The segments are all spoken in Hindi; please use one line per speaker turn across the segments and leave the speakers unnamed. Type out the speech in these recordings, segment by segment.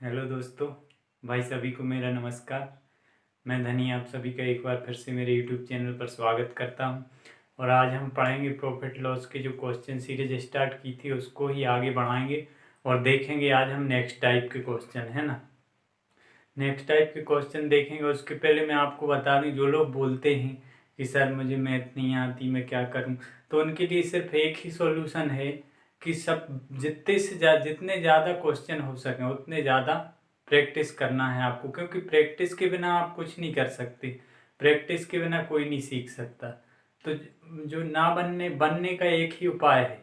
हेलो दोस्तों, भाई सभी को मेरा नमस्कार। मैं धनी आप सभी का एक बार फिर से मेरे यूट्यूब चैनल पर स्वागत करता हूं। और आज हम पढ़ेंगे प्रॉफिट लॉस के जो क्वेश्चन सीरीज स्टार्ट की थी उसको ही आगे बढ़ाएंगे और देखेंगे आज हम नेक्स्ट टाइप के क्वेश्चन है ना। नेक्स्ट टाइप के क्वेश्चन देखेंगे। उसके पहले मैं आपको बता दूं, जो लोग बोलते हैं कि सर मुझे मैथ नहीं आती, मैं क्या करूं, तो उनके लिए सिर्फ एक ही सॉल्यूशन है कि सब जितने ज़्यादा क्वेश्चन हो सकें उतने ज़्यादा प्रैक्टिस करना है आपको, क्योंकि प्रैक्टिस के बिना आप कुछ नहीं कर सकते। प्रैक्टिस के बिना कोई नहीं सीख सकता। तो जो ना बनने बनने का एक ही उपाय है,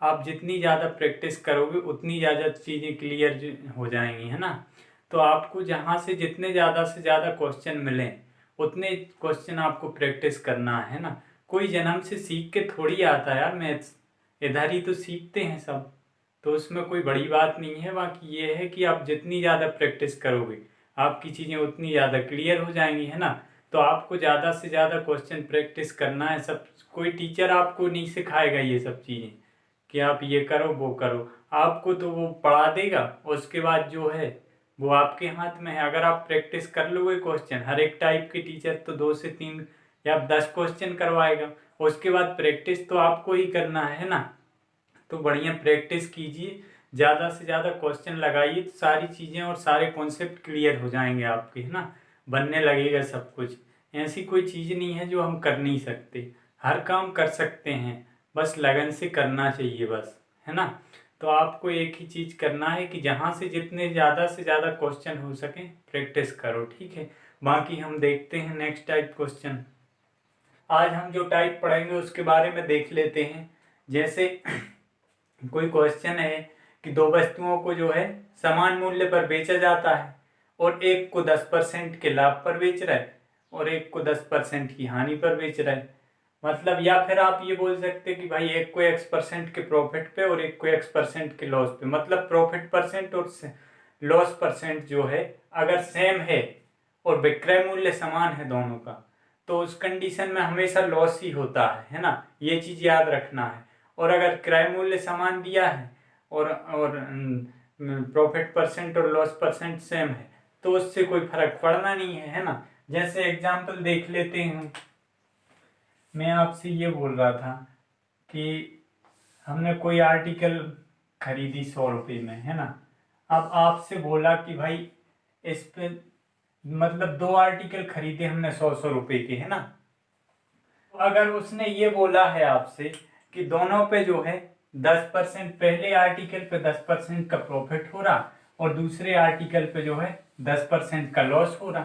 आप जितनी ज़्यादा प्रैक्टिस करोगे उतनी ज़्यादा चीज़ें क्लियर हो जाएंगी, है ना। तो आपको जहाँ से ज़्यादा क्वेश्चन मिलें उतने क्वेश्चन आपको प्रैक्टिस करना है ना। कोई जन्म से सीख के थोड़ी आता है यार मैथ्स, इधर ही तो सीखते हैं सब। तो उसमें कोई बड़ी बात नहीं है। बाकी ये है कि आप जितनी ज़्यादा प्रैक्टिस करोगे आपकी चीज़ें उतनी ज़्यादा क्लियर हो जाएंगी, है ना। तो आपको ज़्यादा से ज़्यादा क्वेश्चन प्रैक्टिस करना है। सब कोई टीचर आपको नहीं सिखाएगा ये सब चीज़ें कि आप ये करो वो करो। आपको तो वो पढ़ा देगा, उसके बाद जो है वो आपके हाथ में है। अगर आप प्रैक्टिस कर लोगे क्वेश्चन, हर एक टाइप के टीचर तो 2 से 3 या 10 क्वेश्चन करवाएगा, उसके बाद प्रैक्टिस तो आपको ही करना है ना। तो बढ़िया प्रैक्टिस कीजिए, ज़्यादा से ज़्यादा क्वेश्चन लगाइए, तो सारी चीज़ें और सारे कॉन्सेप्ट क्लियर हो जाएंगे आपके, है ना। बनने लगेगा सब कुछ। ऐसी कोई चीज़ नहीं है जो हम कर नहीं सकते, हर काम कर सकते हैं, बस लगन से करना चाहिए बस, है ना। तो आपको एक ही चीज़ करना है कि जहाँ से जितने ज़्यादा से ज़्यादा क्वेश्चन हो सकें प्रैक्टिस करो, ठीक है। बाकी हम देखते हैं नेक्स्ट टाइप क्वेश्चन। आज हम जो टाइप पढ़ेंगे उसके बारे में देख लेते हैं। जैसे कोई क्वेश्चन है कि दो वस्तुओं को जो है समान मूल्य पर बेचा जाता है और एक को 10% के लाभ पर बेच रहा है और एक को 10% की हानि पर बेच रहा है। मतलब, या फिर आप ये बोल सकते हैं कि भाई एक को X% के प्रॉफिट पे और एक को X% के लॉस पे। मतलब प्रॉफिट परसेंट और लॉस परसेंट जो है अगर सेम है और विक्रय मूल्य समान है दोनों का, तो उस कंडीशन में हमेशा लॉस ही होता है ना। ये चीज़ याद रखना है। और अगर क्रय मूल्य समान दिया है और प्रॉफिट परसेंट और लॉस परसेंट सेम है, तो उससे कोई फर्क पड़ना नहीं है, है ना। जैसे एग्जांपल देख लेते हैं। मैं आपसे ये बोल रहा था कि हमने कोई आर्टिकल खरीदी 100 रुपये में, है ना। अब आपसे बोला कि भाई इस पे, मतलब 2 आर्टिकल खरीदे हमने 100-100 रुपये के, है ना। अगर उसने ये बोला है आपसे कि दोनों पे जो है 10%, पहले आर्टिकल पे 10% का प्रॉफिट हो रहा और दूसरे आर्टिकल पे जो है 10% का लॉस हो रहा,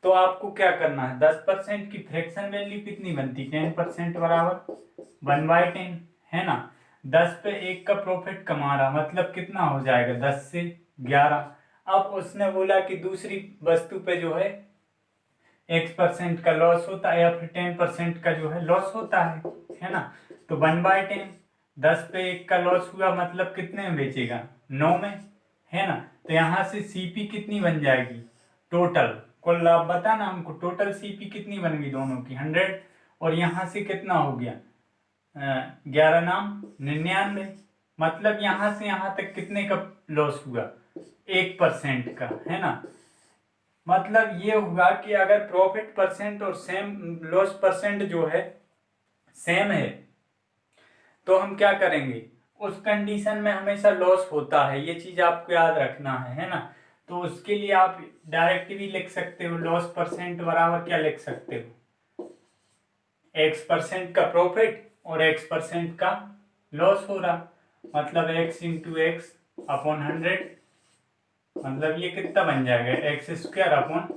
तो आपको क्या करना है। 10% की फ्रैक्शन वैल्यू कितनी बनती, 10% बराबर 1/10, है ना। 10 पे 1 का प्रॉफिट कमा रहा, मतलब कितना हो जाएगा, 10 से 11। अब उसने बोला कि दूसरी वस्तु पे जो है X% का लॉस होता है या फिर 10% का जो है लॉस होता है ना। तो 1/10, 10 पे 1 का लॉस हुआ, मतलब कितने में बेचेगा, 9 में, है ना। तो यहाँ से सीपी कितनी बन जाएगी, टोटल कुल लाभ बता ना हमको, टोटल सीपी कितनी बन गई दोनों की, 100। और यहाँ से कितना हो गया, 11 नाम 99। मतलब यहाँ से यहाँ तक कितने का लॉस हुआ, 1% का, है ना। मतलब ये हुआ कि अगर प्रॉफिट परसेंट और सेम लॉस परसेंट जो है सेम है, तो हम क्या करेंगे, उस कंडीशन में हमेशा लॉस होता है। ये चीज आपको याद रखना है ना। तो उसके लिए आप डायरेक्ट भी लिख सकते हो, लॉस परसेंट बराबर क्या लिख सकते हो, X% का प्रॉफिट और X% का लॉस हो रहा, मतलब X × X/100। मतलब ये कितना बन जाएगा, X² /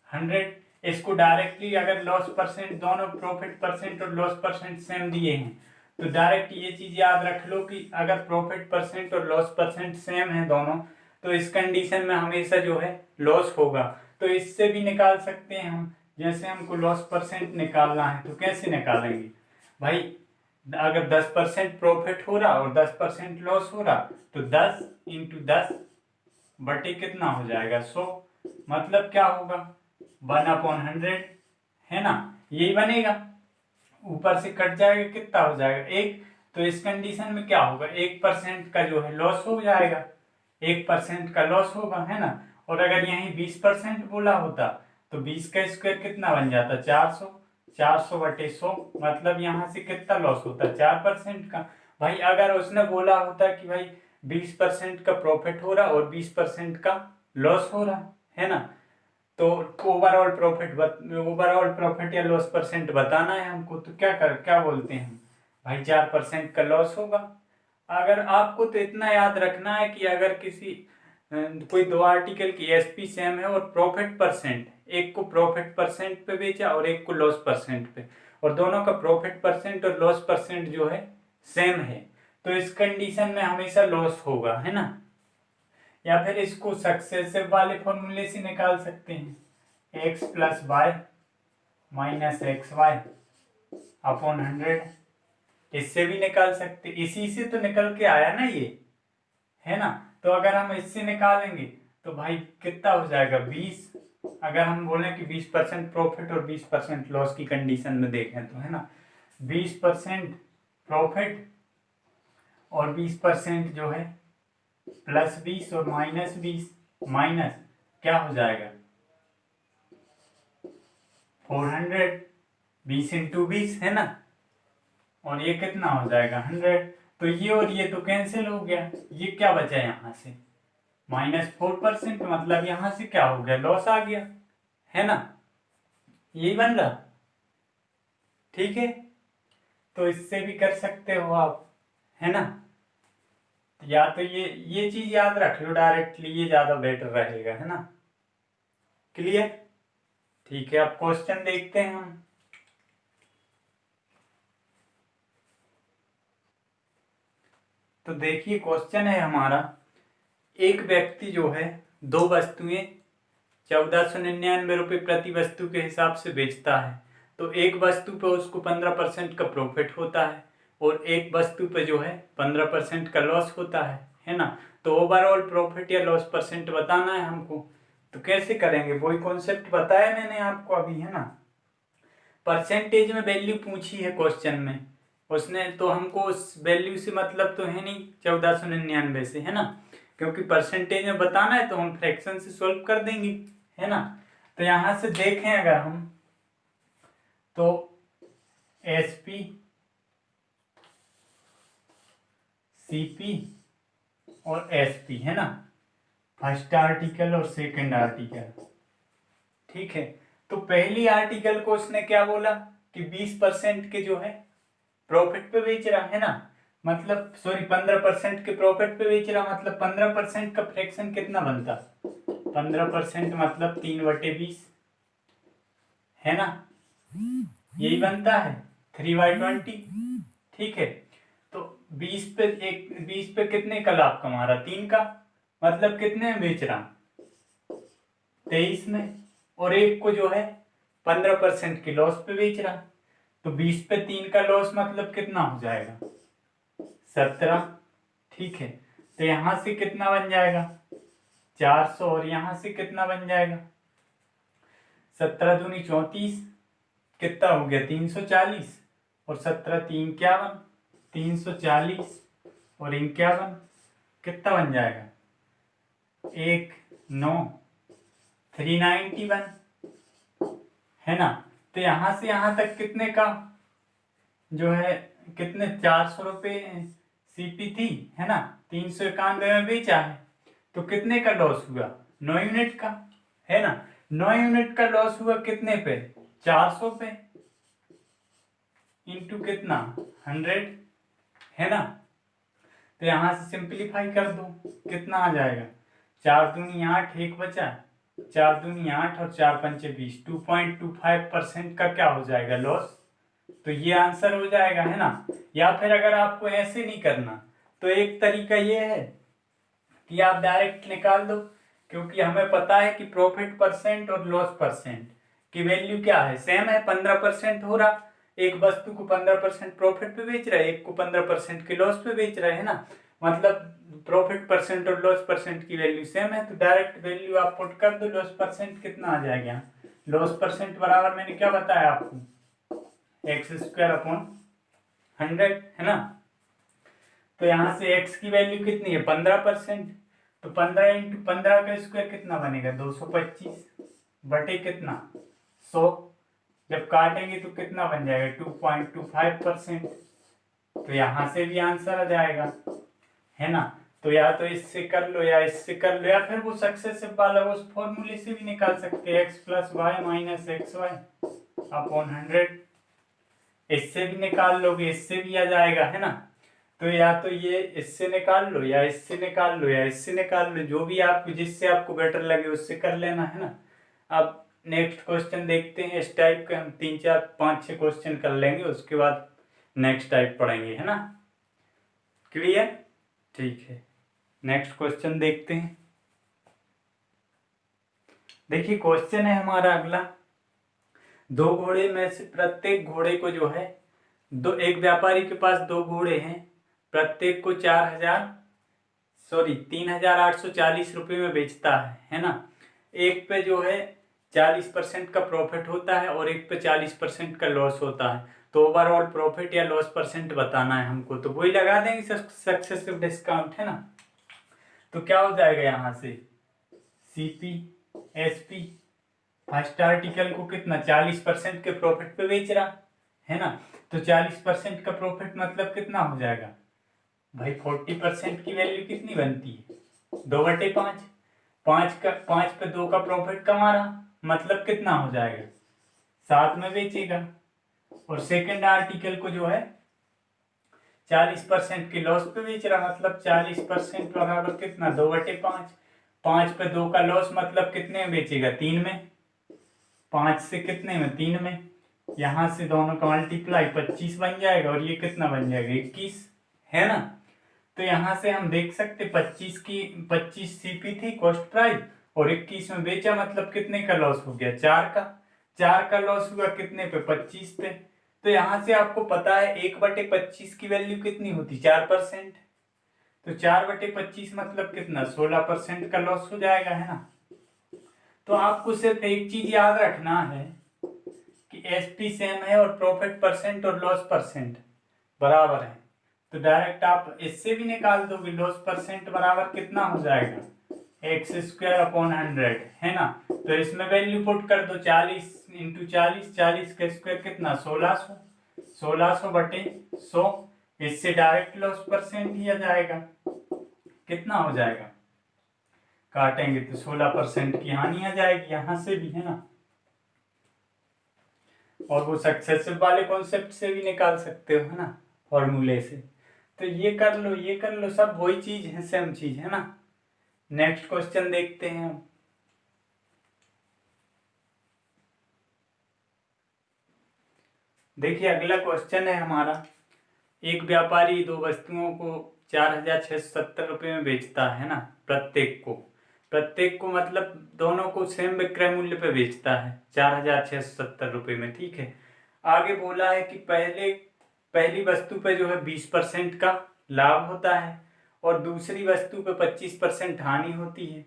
100। इसको डायरेक्टली अगर लॉस परसेंट, दोनों प्रॉफिट परसेंट और लॉस परसेंट सेम दिए हैं, तो डायरेक्ट ये चीज याद रख लो कि अगर प्रॉफिट परसेंट और लॉस परसेंट सेम है दोनों, तो इस कंडीशन में हमेशा जो है लॉस होगा। तो इससे भी निकाल सकते हैं हम। जैसे हमको लॉस परसेंट निकालना है तो कैसे निकालेंगे भाई, अगर 10% प्रॉफिट हो रहा और 10% लॉस हो रहा, तो 10 × 10 कितना हो जाएगा, 100। मतलब क्या होगा, 1/100, है ना। यही बनेगा, ऊपर से कट जाएगा, कितना हो जाएगा, 1। तो इस कंडीशन में क्या होगा, 1% का जो है लॉस हो जाएगा। 1% का लॉस होगा, है ना। और अगर यहीं 20% बोला होता तो 20 का स्क्वायर कितना बन जाता, 400। 400/100 मतलब यहाँ से कितना लॉस होता, 4% का। भाई अगर उसने बोला होता कि भाई 20% का प्रॉफिट हो रहा और 20% का लॉस हो रहा, है ना, तो ओवरऑल प्रॉफिट या लॉस परसेंट बताना है हमको, तो क्या बोलते हैं भाई, 4% का लॉस होगा। अगर आपको तो इतना याद रखना है कि अगर कोई दो आर्टिकल की एसपी सेम है और प्रॉफिट परसेंट, एक को प्रॉफिट परसेंट पे बेचा और एक को लॉस परसेंट पे, और दोनों का प्रॉफिट परसेंट और लॉस परसेंट जो है सेम है, तो इस कंडीशन में हमेशा लॉस होगा, है ना। या फिर इसको सक्सेसिव वाले फॉर्मूले से निकाल सकते हैं, x + y - xy अपॉन 100, इससे भी निकाल सकते, इसी से तो निकल के आया ना ये, है ना। तो अगर हम इससे निकालेंगे तो भाई कितना हो जाएगा, 20। अगर हम बोले कि 20% प्रॉफिट और 20% लॉस की कंडीशन में देखें तो, है ना, 20% प्रॉफिट और 20% जो है +20 और -20, माइनस क्या हो जाएगा 400, 20 × 20, है ना, और ये कितना हो जाएगा 100। तो ये और ये तो कैंसिल हो गया, ये क्या बचा यहाँ से -4%, मतलब यहाँ से क्या हो गया, लॉस आ गया, है ना, यही बन रहा। ठीक है, तो इससे भी कर सकते हो आप, है ना। या तो ये चीज याद रख लो डायरेक्टली, ये ज्यादा बेटर रहेगा, है ना। क्लियर। ठीक है, अब क्वेश्चन देखते हैं हम। तो देखिए क्वेश्चन है हमारा, एक व्यक्ति जो है दो वस्तुएं 1499 रुपये प्रति वस्तु के हिसाब से बेचता है, तो एक वस्तु पे उसको 15% का प्रॉफिट होता है और एक वस्तु पे जो है 15% का लॉस होता है ना। तो ओवरऑल प्रॉफिट या लॉस परसेंट बताना है हमको, तो कैसे करेंगे, वही कॉन्सेप्ट बताया मैंने आपको अभी, है ना। परसेंटेज में वैल्यू पूछी है क्वेश्चन में, उसने तो हमको उस वैल्यू से मतलब तो है नहीं 1499 से, है ना, क्योंकि परसेंटेज में बताना है तो हम फ्रैक्शन से सॉल्व कर देंगे, है ना। तो यहां से देखें अगर हम, तो एसपी, सीपी और एसपी, है ना, फर्स्ट आर्टिकल और सेकंड आर्टिकल। ठीक है, तो पहली आर्टिकल को उसने क्या बोला कि 20% के जो है प्रॉफिट पे बेच रहा, है ना, मतलब सॉरी 15% के प्रॉफिट पे बेच रहा, मतलब 15% का फ्रैक्शन कितना बनता, 15% मतलब 3/20, है ना, यही बनता है 3/20। ठीक है, तो 20 पे कितने का लाभ कमा रहा, 3 का, मतलब कितने में बेच रहा, 23 में, और एक को जो है 15% के लॉस पे बेच रहा, तो 20 पे 3 का लॉस मतलब कितना हो जाएगा 17। ठीक है, तो यहां से कितना बन जाएगा 400, और यहां से कितना बन जाएगा 17 दूनी 34, कितना हो गया 340, और 17 3 51, 340 और 51 कितना बन जाएगा 19, 391, है ना। तो यहां से यहां तक कितने का जो है, कितने 400 रुपये सीपी थी, है ना, 391 में बेचा है, तो कितने का लॉस हुआ 9 यूनिट का, है ना। 9 यूनिट का लॉस हुआ कितने पे 400 पे, इंटू कितना 100, है ना। तो यहां से सिंप्लीफाई कर दो, कितना आ जाएगा 4 दूनी 8, एक बचा, 4 दूनी 8 और 4 पंचे 20, 2.25% का क्या हो जाएगा लॉस, तो ये आंसर हो जाएगा, है ना। या फिर अगर आपको ऐसे नहीं करना तो एक तरीका ये है कि आप डायरेक्ट निकाल दो, क्योंकि हमें पता है कि प्रॉफिट परसेंट और लॉस परसेंट की वैल्यू क्या है, सेम है, 15% हो रहा, एक वस्तु को 15% प्रॉफिट पे बेच रहा है, एक को 15% के लॉस पे बेच रहा है ना, मतलब प्रॉफिट परसेंट और लॉस परसेंट की वैल्यू सेम है, तो डायरेक्ट वैल्यू आप पुट कर दो, लॉस परसेंट कितना आ जाएगा, लॉस परसेंट बराबर मैंने क्या बताया आपको x² / 100, है ना। तो यहां से x की वैल्यू कितनी है 15%, तो 15 इंटू 15 का स्क्वायर कितना बनेगा 225 बटे कितना 100। जब काटेंगे तो कितना बन जाएगा 2.25%। तो यहाँ से भी आंसर आ जाएगा, है ना। तो या तो इससे कर लो या इससे कर लो, या फिर वो सक्सेसिव वाला उस फॉर्मूले से भी निकाल सकते हैं, x plus y minus x y upon 100। इससे भी निकाल लोगे, इससे भी आ जाएगा, है ना। तो या तो ये इससे निकाल लो या इससे निकाल लो या इससे निकाल लो, जो भी आपको जिससे आपको बेटर लगे उससे कर लेना, है ना। अब नेक्स्ट क्वेश्चन देखते हैं। इस टाइप के हम 3 4 5 6 क्वेश्चन कर लेंगे, उसके बाद नेक्स्ट टाइप पढ़ेंगे, है ना। क्लियर, ठीक है। नेक्स्ट क्वेश्चन देखते हैं। देखिए क्वेश्चन है हमारा अगला, 2 घोड़े में से प्रत्येक घोड़े को जो है एक व्यापारी के पास 2 घोड़े हैं, प्रत्येक को 3,840 रुपये में बेचता है ना। एक पे जो है 40% का प्रॉफिट होता है और एक पे 40% का लॉस होता है। तो ओवरऑल प्रॉफिट या लॉस परसेंट बताना है हमको, तो वही लगा देंगे सक्सेसिव डिस्काउंट, है ना। तो क्या हो जाएगा यहाँ से CP SP फर्स्ट आर्टिकल को कितना 40% के प्रॉफिट पे बेच रहा है ना। तो 40% का प्रॉफिट मतलब कितना हो जाएगा भाई 40% की वैल्यू कितनी बनती है 2/5। 5 पे 2 का प्रॉफिट कमा रहा, मतलब कितना हो जाएगा 7 में बेचेगा। और सेकंड आर्टिकल को जो है 40% की लॉस पे बेच रहा, मतलब 40% बराबर कितना 2/5। 5 पे 2 का लॉस मतलब कितने में बेचेगा 3 में। 5 से कितने में 3 में, यहाँ से दोनों का मल्टीप्लाई 25 बन जाएगा और ये कितना बन जाएगा 21, है ना। तो यहाँ से हम देख सकते 25 CP थी कॉस्ट प्राइस और 21 में बेचा, मतलब कितने का लॉस हो गया 4 का लॉस हुआ कितने पे 25 पे। तो यहाँ से आपको पता है 1/25 की वैल्यू कितनी होती 4%। तो 4/25 मतलब कितना 16% का लॉस हो जाएगा, है ना। तो आपको सिर्फ एक चीज याद रखना है कि SP सेम है और प्रॉफिट परसेंट और लॉस परसेंट बराबर है। तो डायरेक्ट आप इससे भी निकाल दोगे, लॉस परसेंट बराबर कितना हो जाएगा x² अपॉन 100, है ना। तो इसमें वैल्यू पुट कर दो 40 इंटू 40 का स्क्वायर कितना 1600 बटे 100। इससे डायरेक्ट लॉस परसेंट ही आ जाएगा, कितना हो जाएगा काटेंगे तो 16% की हानि आ जाएगी यहाँ से भी, है ना। और वो सक्सेसिव वाले कॉन्सेप्ट से भी निकाल सकते हो, है ना, फॉर्मूले से। तो ये कर लो सब वही चीज है, सेम चीज, है ना। नेक्स्ट क्वेश्चन देखते हैं हम। देखिए अगला क्वेश्चन है हमारा, एक व्यापारी 2 वस्तुओं को 4,670 रुपये में बेचता है ना, प्रत्येक को मतलब दोनों को सेम विक्रय मूल्य पे बेचता है 4,670 रुपये में, ठीक है। आगे बोला है कि पहली वस्तु पे जो है 20% का लाभ होता है और दूसरी वस्तु पे 25% हानि होती है।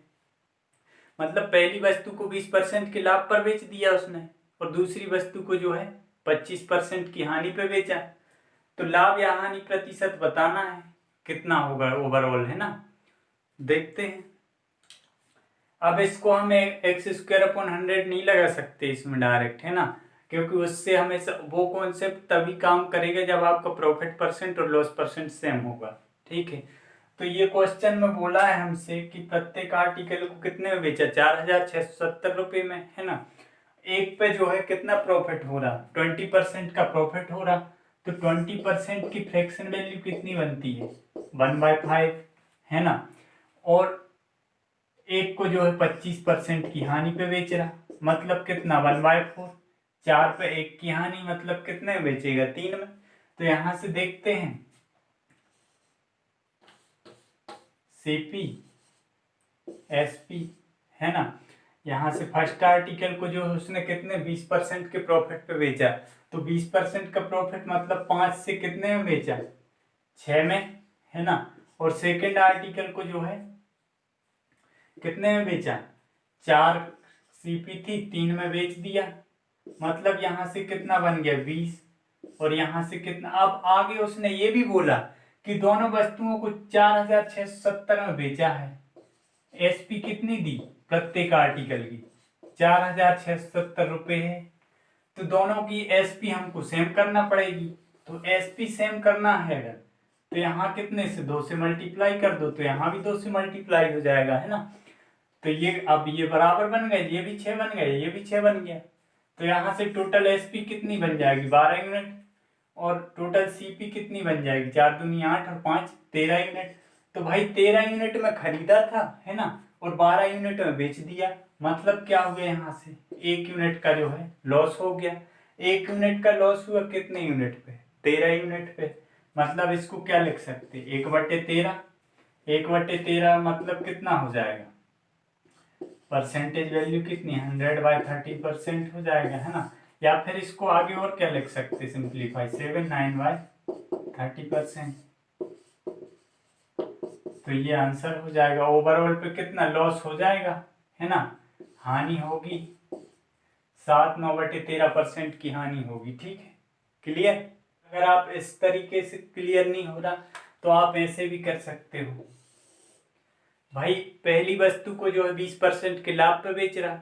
मतलब पहली वस्तु को 20% के लाभ पर बेच दिया उसने और दूसरी वस्तु को जो है 25% की हानि पे बेचा। तो लाभ या हानि प्रतिशत बताना है कितना होगा ओवरऑल, है ना। देखते हैं। अब इसको हम x² अपॉन 100 नहीं लगा सकते इसमें डायरेक्ट, है ना, क्योंकि उससे हमें वो कॉन्सेप्ट तभी काम करेगा जब आपका प्रॉफिट परसेंट और लॉस परसेंट सेम होगा, ठीक है। तो ये क्वेश्चन में बोला है हमसे कि प्रत्येक आर्टिकल को कितने में बेचा 4,670 रुपये में, है ना। एक पे जो है कितना प्रॉफिट हो रहा 20% का प्रॉफिट हो रहा, तो 20% की फ्रैक्शन वैल्यू कितनी बनती है 1/5, है ना। और एक को जो है 25% की हानि पे बेच रहा, मतलब कितना 1/4। 4 पे 1 की हानि मतलब कितने में बेचेगा 3 में। तो यहां से देखते हैं CP SP, है ना। यहाँ से फर्स्ट आर्टिकल को जो है उसने कितने 20% के प्रॉफिट पे बेचा, तो 20% का प्रॉफिट मतलब 5 से कितने में बेचा 6 में, है ना। और सेकंड आर्टिकल को जो है कितने में बेचा 4 CP थी 3 में बेच दिया, मतलब यहाँ से कितना बन गया 20 और यहाँ से कितना। अब आगे उसने ये भी बोला कि दोनों वस्तुओं को 4,670 में बेचा है, एसपी कितनी दी प्रत्येक आर्टिकल की, 4,670 रुपये है। तो दोनों की एसपी हमको सेम करना पड़ेगी। तो एसपी सेम करना है अगर, तो यहाँ कितने से 2 से मल्टीप्लाई कर दो, तो यहाँ भी 2 से मल्टीप्लाई हो जाएगा, है ना। तो ये अब ये बराबर बन गए, ये भी 6 बन गए, ये भी 6 बन गया। तो यहाँ से टोटल एसपी कितनी बन जाएगी 12 यूनिट, और टोटल सीपी कितनी बन जाएगी 4 दूनी 8 और 5 13 यूनिट। तो भाई 13 यूनिट में खरीदा था, है ना, और 12 यूनिट में बेच दिया। मतलब क्या हो गया, यहाँ से 1 यूनिट का जो है लॉस हो गया। 1 यूनिट का लॉस हुआ कितने यूनिट पे, 13 यूनिट पे। मतलब इसको क्या लिख सकते, 1/13। 1/13 मतलब कितना हो जाएगा, परसेंटेज वैल्यू कितनी, 100/30% हो जाएगा, है ना। या फिर इसको आगे और क्या लिख सकते, सिंप्लीफाई 79/30%। तो ये आंसर हो जाएगा। ओवरऑल पे कितना लॉस हो जाएगा, है ना, हानि होगी 7/9/13% की हानि होगी। ठीक है, क्लियर। अगर आप इस तरीके से क्लियर नहीं हो रहा तो आप ऐसे भी कर सकते हो। भाई पहली वस्तु को जो है 20% के लाभ पे बेच रहा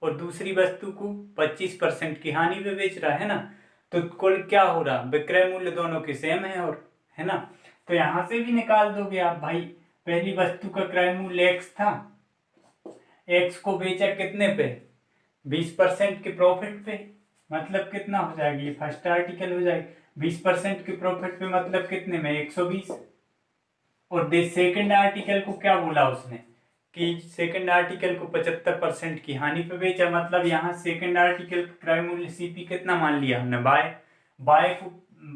और दूसरी वस्तु को 25% की हानि पे बेच रहा, है ना। तो कुल क्या हो रहा, विक्रय मूल्य दोनों के सेम है, और है ना। तो यहां से भी निकाल दोगे आप। भाई पहली वस्तु का क्रय मूल्य x था, x को बेचा कितने पे, 20% के प्रॉफिट पे। मतलब कितना हो जाएगी, ये फर्स्ट आर्टिकल हो जाएगी। 20% के प्रॉफिट पे मतलब कितने में, 120। और सेकंड आर्टिकल को क्या बोला उसने कि सेकंड आर्टिकल को 75% की हानि पे बेचा। मतलब यहाँ सेकंड आर्टिकल का क्रय मूल्य सीपी कितना मान लिया हमने, बाय को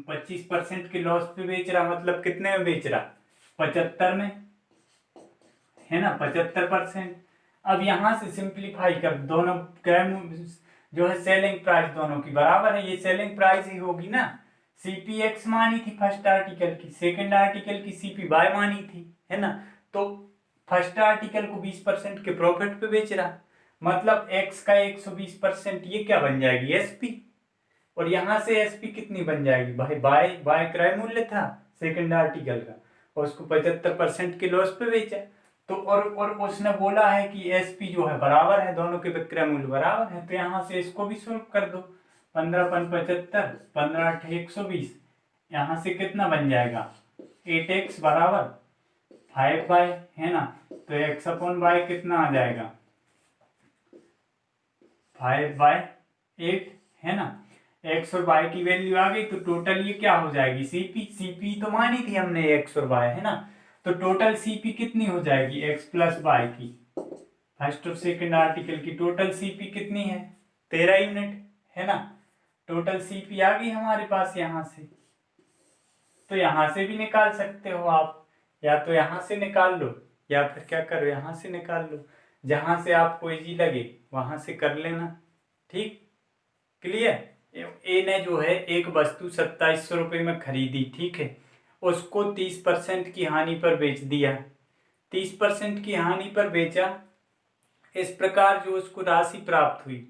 25% के लॉस पे बेच रहा। मतलब कितने में बेच रहा, 75 में, है ना, 75%। अब यहाँ से सिंप्लीफाई कर, दोनों क्रय जो है सेलिंग प्राइस दोनों की बराबर है, ये सेलिंग प्राइस ही होगी ना। सीपी एक्स मानी थी फर्स्ट आर्टिकल की, सेकंड आर्टिकल की सीपी वाई मानी थी, है ना। तो फर्स्ट आर्टिकल को 20% के प्रॉफिट पे बेच रहा, मतलब एक्स का 120%, ये क्या बन जाएगी एसपी। और यहां से एसपी कितनी बन जाएगी भाई, बाय बाय क्रय मूल्य था सेकंड आर्टिकल का, और उसको 75% के लॉस पे बेचा। तो और उसने बोला है कि एसपी जो है बराबर है, दोनों के विक्रय मूल्य बराबर है। तो यहाँ से इसको भी सोल्व कर दो, 15×5 = 75, 15×8 = 120। यहाँ से कितना बन जाएगा, 8x बराबर 5y, है ना। तो x/y कितना आ जाएगा, 5/8, है ना। x और y की वैल्यू आ गई, तो टोटल ये क्या हो जाएगी, सीपी तो मानी थी हमने x और y, है ना। तो टोटल सीपी कितनी हो जाएगी, x + y की, फर्स्ट और सेकंड आर्टिकल की टोटल सीपी कितनी है, 13 यूनिट, है ना। टोटल सीपी आ गई हमारे पास यहाँ से। तो यहाँ से भी निकाल सकते हो आप, या तो यहाँ से निकाल लो, या फिर क्या करो, यहाँ से निकाल लो। जहाँ से आपको इजी लगे वहाँ से कर लेना। ठीक, क्लियर। ए ने जो है एक वस्तु 2700 रुपये में खरीदी, ठीक है, उसको 30% की हानि पर बेच दिया। 30% की हानि पर बेचा। इस प्रकार जो उसको राशि प्राप्त हुई,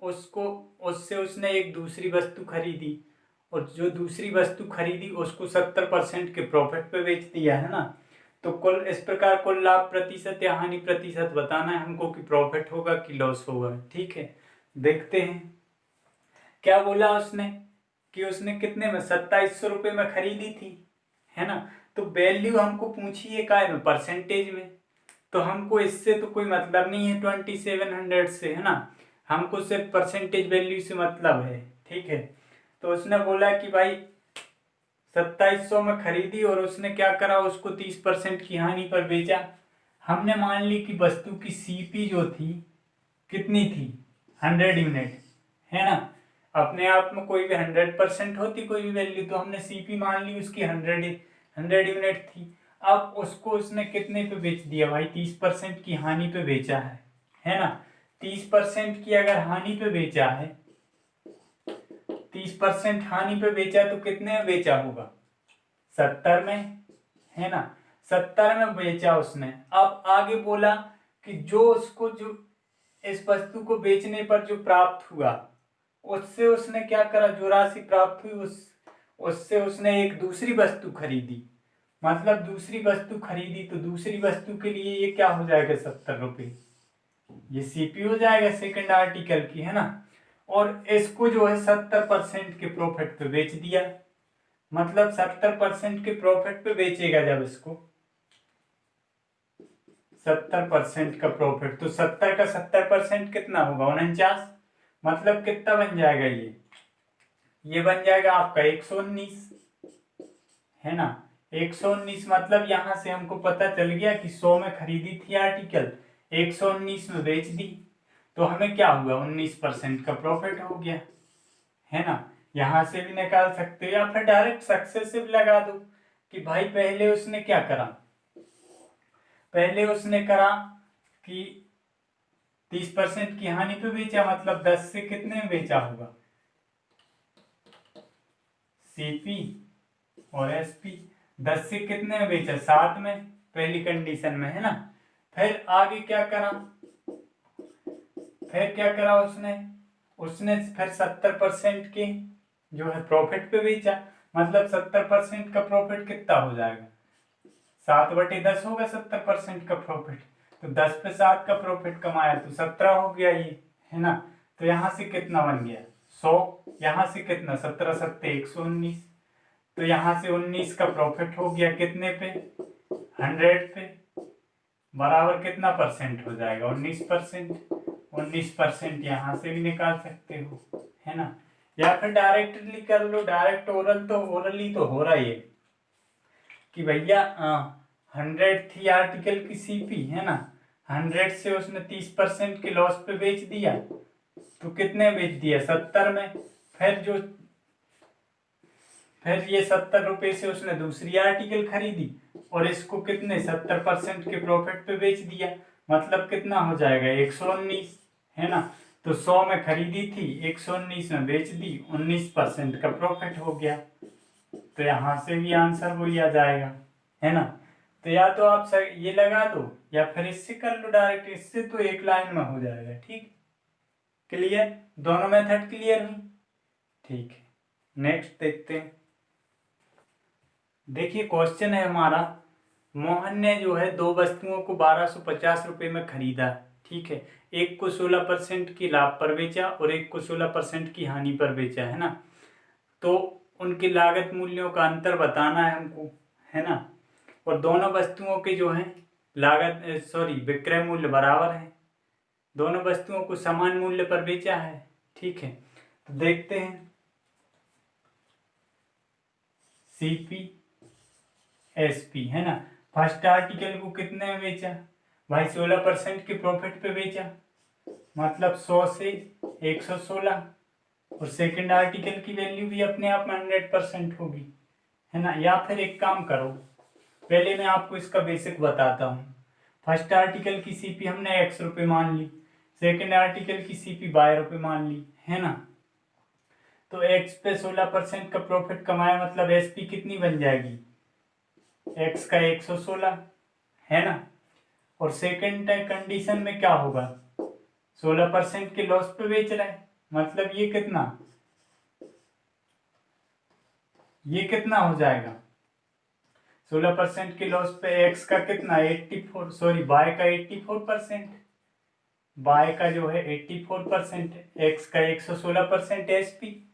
उसको उससे उसने एक दूसरी वस्तु खरीदी, और जो दूसरी वस्तु खरीदी उसको 70% के प्रॉफिट पे बेच दिया, है ना। तो कुल इस प्रकार कुल लाभ प्रतिशत या हानि प्रतिशत बताना है हमको, कि प्रॉफिट होगा कि लॉस होगा। ठीक है, देखते हैं क्या बोला उसने, कि उसने कितने में 2700 रुपये में खरीदी थी, है ना। तो वैल्यू हमको पूछी है काय में, परसेंटेज में। तो हमको इससे तो कोई मतलब नहीं है 2700 से, है ना। हमको सिर्फ परसेंटेज वैल्यू से मतलब है। ठीक है, तो उसने बोला कि भाई 2700 में खरीदी और उसने क्या करा, उसको 30% की हानि पर बेचा। हमने मान ली कि वस्तु की सीपी जो थी कितनी थी, 100 यूनिट, है ना। अपने आप में कोई भी 100% होती कोई भी वैल्यू, तो हमने सीपी मान ली उसकी 100 यूनिट थी। अब उसको उसने कितने पे बेच दिया भाई, 30% की हानि पे बेचा है ना। 30% की अगर हानि पे बेचा है, 30% हानि पे बेचा, तो कितने में बेचा होगा, 70 में, है ना। 70 में बेचा उसने। अब आगे बोला कि जो उसको जो इस वस्तु को बेचने पर जो प्राप्त हुआ, उससे उसने क्या करा, जो राशि प्राप्त हुई उससे उसने एक दूसरी वस्तु खरीदी, मतलब दूसरी वस्तु खरीदी, तो दूसरी वस्तु के लिए ये क्या हो जाएगा 70 रुपये, ये सीपी हो जाएगा सेकंड आर्टिकल की, है ना। और इसको जो है 70% के प्रॉफिट पे बेच दिया, मतलब 70% के प्रॉफिट पे बेचेगा जब इसको 70% का प्रॉफिट, तो 70 का 70% कितना होगा 49, मतलब कितना बन जाएगा ये बन जाएगा आपका 119, है ना। 119 मतलब यहां से हमको पता चल गया कि 100 में खरीदी थी आर्टिकल, 119 में बेच दी, तो हमें क्या हुआ 19% का प्रॉफिट हो गया, है ना। यहां से भी निकाल सकते हो या फिर डायरेक्ट सक्सेसिव लगा दो कि भाई पहले उसने क्या करा, पहले उसने करा कि 30% की हानि पे बेचा, मतलब 10 से कितने में बेचा होगा, सीपी और एसपी 10 से कितने में बेचा 7 में, पहली कंडीशन में, है ना। फिर आगे क्या करा, फिर क्या करा उसने उसने फिर 70% के जो है प्रॉफिट पे बेचा, मतलब 70% का प्रॉफिट कितना हो जाएगा 7/10 होगा 70% का प्रॉफिट, तो 10 पे 7 का प्रॉफिट कमाया तो 17 हो गया ये, है ना। तो यहाँ से कितना बन गया 100, यहाँ से कितना 17 सत्ते 119, तो यहाँ से 19 का प्रॉफिट हो गया कितने पे 100 पे, बराबर कितना परसेंट हो जाएगा 19%, 19% यहाँ से भी निकाल सकते हो, है ना। या फिर डायरेक्टली कर लो, डायरेक्ट ओरली तो हो रहा है कि भैया 100 थी आर्टिकल की सीपी, है ना, 100 से उसने 30% के लॉस पे बेच दिया, तो कितने बेच दिया 70 में, फिर ये 70 रुपए से उसने दूसरी आर्टिकल खरीदी और इसको कितने 70% के प्रॉफिट पे बेच दिया, मतलब कितना हो जाएगा 119, है ना। तो 100 में खरीदी थी 119 में बेच दी, 19% का प्रॉफिट हो गया, तो यहां से भी आंसर वही आ जाएगा, है ना। तो या तो आप सर ये लगा दो या फिर इससे कर लो डायरेक्ट, इससे तो एक लाइन में हो जाएगा, ठीक। क्लियर, दोनों मेथड क्लियर हुई, ठीक है। नेक्स्ट देखते हैं, देखिए क्वेश्चन है हमारा, मोहन ने जो है दो वस्तुओं को 1250 रुपये में खरीदा, ठीक है, एक को 16% की लाभ पर बेचा और एक को 16% की हानि पर बेचा, है ना। तो उनकी लागत मूल्यों का अंतर बताना है हमको, है ना। और दोनों वस्तुओं के जो है विक्रय मूल्य बराबर है, दोनों वस्तुओं को समान मूल्य पर बेचा है, ठीक है। तो देखते हैं, सीपी एसपी, है ना, फर्स्ट आर्टिकल को कितने में बेचा भाई 16% के प्रॉफिट पे बेचा, मतलब 100 से 116, और सेकंड आर्टिकल की वैल्यू भी अपने आप में 100% होगी, है ना। या फिर एक काम करो, पहले मैं आपको इसका बेसिक बताता हूँ। फर्स्ट आर्टिकल की सीपी हमने x रुपये मान ली, सेकंड आर्टिकल की सीपी ₹12 मान ली, है ना। तो x पे 16% का प्रॉफिट कमाया, मतलब एसपी कितनी बन जाएगी x का 116, है ना। और सेकंड कंडीशन में क्या होगा 16% के लॉस पे बेच रहा है, मतलब ये कितना हो जाएगा 16% के लॉस पे x का कितना 84, सॉरी y का 84%, y का जो है 84%, x का 116% एसपी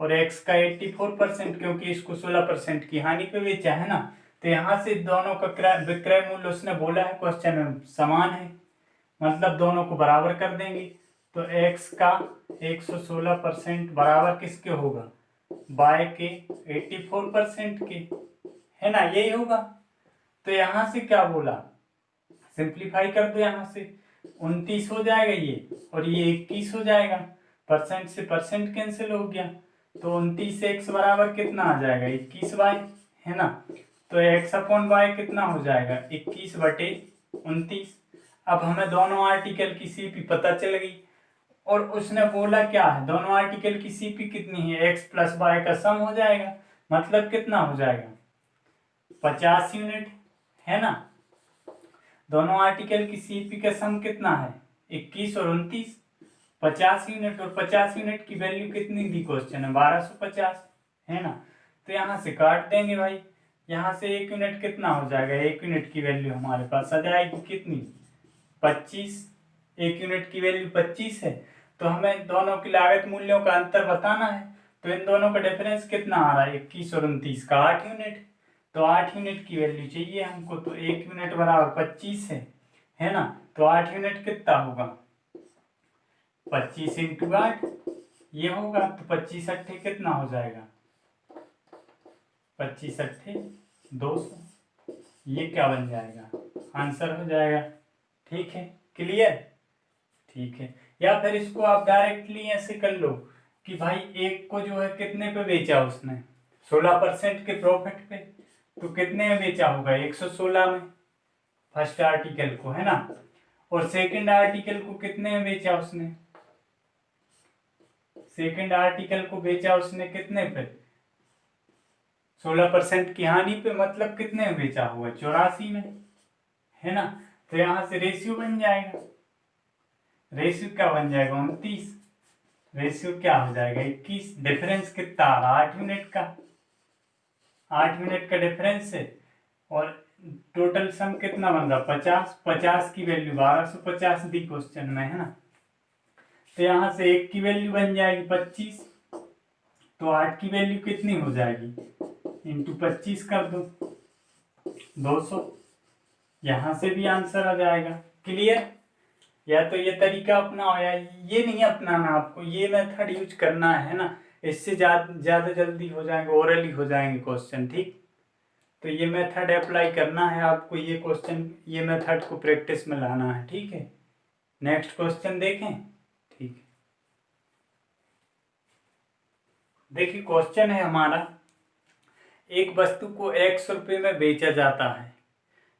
और x का 84%, क्योंकि इसको 16% की हानि पे बेचा, है ना। तो यहाँ से दोनों का विक्रय मूल्य उसने बोला है क्वेश्चन में समान है, मतलब दोनों को बराबर कर देंगे, तो x का 116% बराबर किसके होगा y के 84% के, है ना, यही होगा। तो यहाँ से क्या बोला, सिंप्लीफाई कर दो, यहाँ से 29 हो जाएगा ये, और ये 21 हो जाएगा, परसेंट से परसेंट कैंसिल हो गया, तो 29 x बराबर कितना आ जाएगा 21y, है ना। तो x अपॉन y कितना हो जाएगा 21/29। अब हमें दोनों आर्टिकल की सीपी पता चल गई, और उसने बोला क्या है दोनों आर्टिकल की सीपी कितनी है x प्लस y का सम हो जाएगा, मतलब कितना हो जाएगा 50 यूनिट, है ना। दोनों आर्टिकल की सीपी का सम कितना है 21 और 29, 50 यूनिट, और 50 यूनिट की वैल्यू कितनी दी क्वेश्चन है 1250, है ना। तो यहाँ से काट देंगे भाई, यहाँ से 1 यूनिट कितना हो जाएगा, 1 यूनिट की वैल्यू हमारे पास आ जाएगी कितनी, 25। 1 यूनिट की वैल्यू 25 है, तो हमें दोनों की लागत मूल्यों का अंतर बताना है। तो इन दोनों का डिफरेंस कितना आ रहा है, 21 और 29 का 8 यूनिट। तो 8 यूनिट की वैल्यू चाहिए हमको, तो 1 यूनिट बराबर 25 है ना। तो 8 यूनिट कितना होगा, 25 × 8 ये होगा। तो 25 अट्ठे कितना हो जाएगा, 25 अट्ठे 200, ये क्या बन जाएगा, आंसर हो जाएगा। ठीक है, क्लियर। ठीक है, या फिर इसको आप डायरेक्टली ऐसे कर लो कि भाई एक को जो है कितने पे बेचा उसने, 16% के प्रॉफिट पे, तो कितने में बेचा होगा, 116 में फर्स्ट आर्टिकल को, है ना। और सेकंड आर्टिकल को कितने में बेचा उसने, सेकंड आर्टिकल को बेचा उसने कितने पे, 16% की हानि पे, मतलब कितने में बेचा हुआ, 84 में, है ना। तो यहां से रेशियो बन जाएगा, रेशियो क्या बन जाएगा, 29, रेशियो क्या हो जाएगा, 21। डिफरेंस कितना आ रहा, 8 यूनिट का, 8 यूनिट का डिफरेंस है। और टोटल सम कितना बन रहा, 50। 50 की वैल्यू 1250 दी क्वेश्चन में, है ना। तो यहां से 1 की वैल्यू बन जाएगी 25, तो 8 की वैल्यू कितनी हो जाएगी, इंटू 25 कर दो, 200। यहां से भी आंसर आ जाएगा। क्लियर। या तो ये तरीका अपनाओ या ये नहीं अपनाना, आपको ये मेथड यूज करना है ना, इससे ज्यादा जल्दी हो जाएंगे, ओरली हो जाएंगे क्वेश्चन। ठीक, तो ये मेथड अप्लाई करना है आपको, ये क्वेश्चन, ये मेथड को प्रैक्टिस में लाना है। ठीक है, नेक्स्ट क्वेश्चन देखें। ठीक है, देखिए क्वेश्चन है हमारा, एक वस्तु को x रुपये में बेचा जाता है,